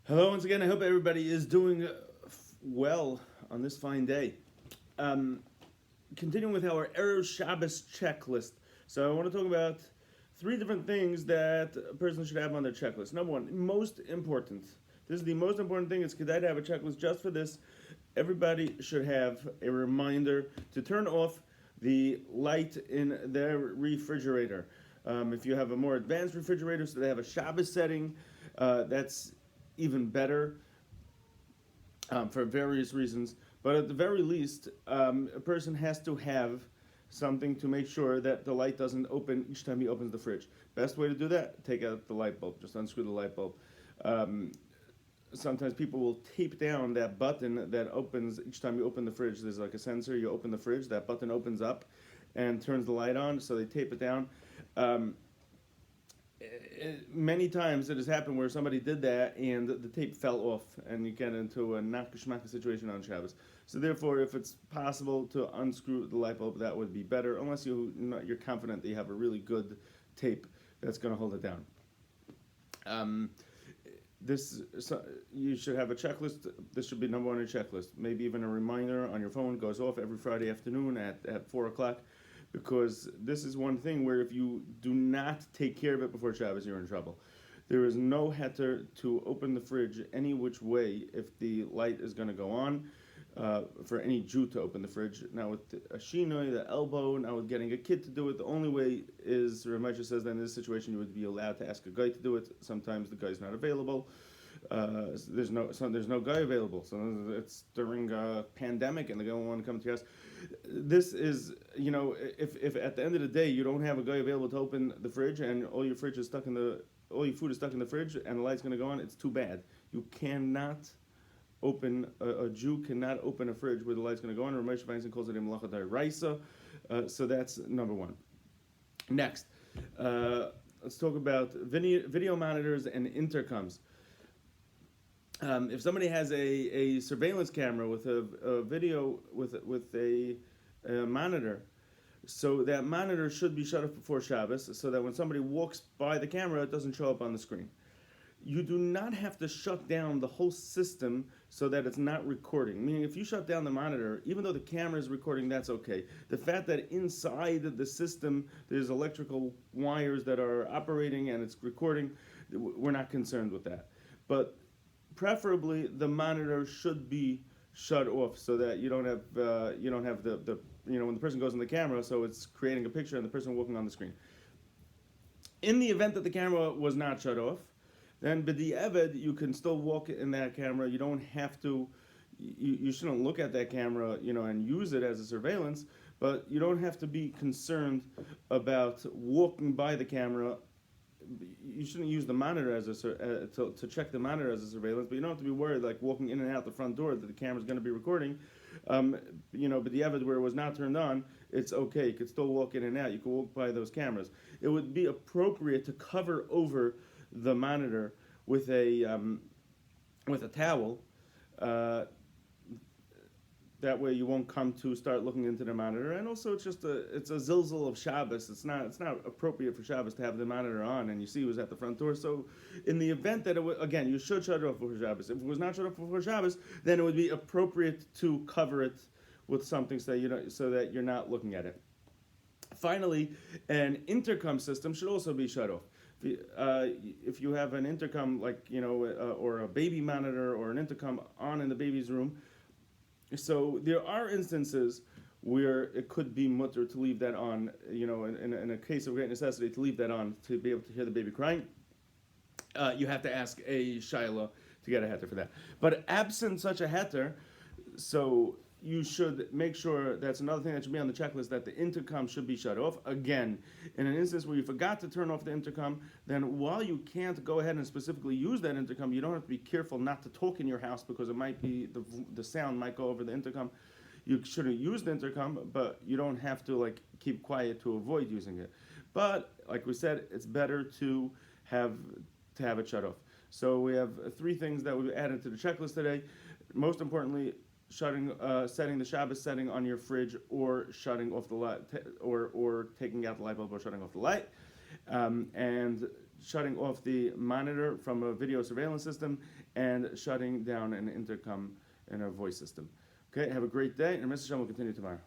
Hello once again. I hope everybody is doing well on this fine day. Um, Continuing with our Erev Shabbos checklist. So I want to talk about three different things that a person should have on their checklist. Number one, most important. This is the most important thing. It's kedai to have a checklist just for this. Everybody should have a reminder to turn off the light in their refrigerator. If you have a more advanced refrigerator, so they have a Shabbos setting, that's even better for various reasons. But at the very least, a person has to have something to make sure that the light doesn't open each time he opens the fridge. Best way to do that, take out the light bulb. Just unscrew the light bulb. Sometimes people will tape down that button that opens each time you open the fridge. There's like a sensor. You open the fridge, that button opens up and turns the light on, so they tape it down. Many times it has happened where somebody did that and the tape fell off and you get into a nakashmaka situation on Shabbos. So therefore, if it's possible to unscrew the light bulb, that would be better, unless you're confident that you have a really good tape that's going to hold it down. You should have a checklist. This should be number one on your checklist. Maybe even a reminder on your phone goes off every Friday afternoon at 4 o'clock. Because this is one thing where if you do not take care of it before Shabbos, you're in trouble. There is no heter to open the fridge any which way if the light is going to go on, for any Jew to open the fridge. Now with a shinoi, the elbow, now with getting a kid to do it, the only way is, Rabbi says that in this situation you would be allowed to ask a guy to do it. Sometimes the guy's not available. There's no guy available, so it's during a pandemic and they don't want to come to your house. This is, if at the end of the day you don't have a guy available to open the fridge and all your food is stuck in the fridge and the light's going to go on, it's too bad. You cannot open a Jew cannot open a fridge where the light's going to go on. Ramesh Weinstein calls it imlacha d'oraisa. So that's number one. Next, let's talk about video monitors and intercoms. If somebody has a surveillance camera with a video with a monitor, so that monitor should be shut off before Shabbos, so that when somebody walks by the camera, it doesn't show up on the screen. You do not have to shut down the whole system so that it's not recording. Meaning, if you shut down the monitor, even though the camera is recording, that's okay. The fact that inside the system there's electrical wires that are operating and it's recording, we're not concerned with that. But preferably, the monitor should be shut off so that you don't have the when the person goes on the camera, so it's creating a picture and the person walking on the screen. In the event that the camera was not shut off, then b'di'evad, you can still walk in that camera. You don't have to. You shouldn't look at that camera, and use it as a surveillance. But you don't have to be concerned about walking by the camera. You shouldn't use the monitor as to check the monitor as a surveillance, but you don't have to be worried like walking in and out the front door that the camera's going to be recording. But the evidence where it was not turned on, it's okay. You could still walk in and out. You could walk by those cameras. It would be appropriate to cover over the monitor with a towel. That way you won't come to start looking into the monitor, and also it's a zilzal of Shabbos. It's not appropriate for Shabbos to have the monitor on, and you see who's at the front door. So, in the event that again, you should shut it off before Shabbos. If it was not shut off before Shabbos, then it would be appropriate to cover it with something so that you're not looking at it. Finally, an intercom system should also be shut off. If you have an intercom or a baby monitor or an intercom on in the baby's room. So there are instances where it could be mutter to leave that on, in a case of great necessity, to leave that on to be able to hear the baby crying. You have to ask a shaila to get a heter for that. But absent such a heter, so you should make sure, that's another thing that should be on the checklist, that the intercom should be shut off. Again, in an instance where you forgot to turn off the intercom, then while you can't go ahead and specifically use that intercom, you don't have to be careful not to talk in your house because it might be, the sound might go over the intercom. You shouldn't use the intercom, but you don't have to keep quiet to avoid using it. But like we said, it's better to have it shut off. So we have three things that we added to the checklist today. Most importantly, setting the Shabbos setting on your fridge, or shutting off the light, or taking out the light bulb, or shutting off the light, and shutting off the monitor from a video surveillance system, and shutting down an intercom and a voice system. Okay, have a great day, and Mr. Shem will continue tomorrow.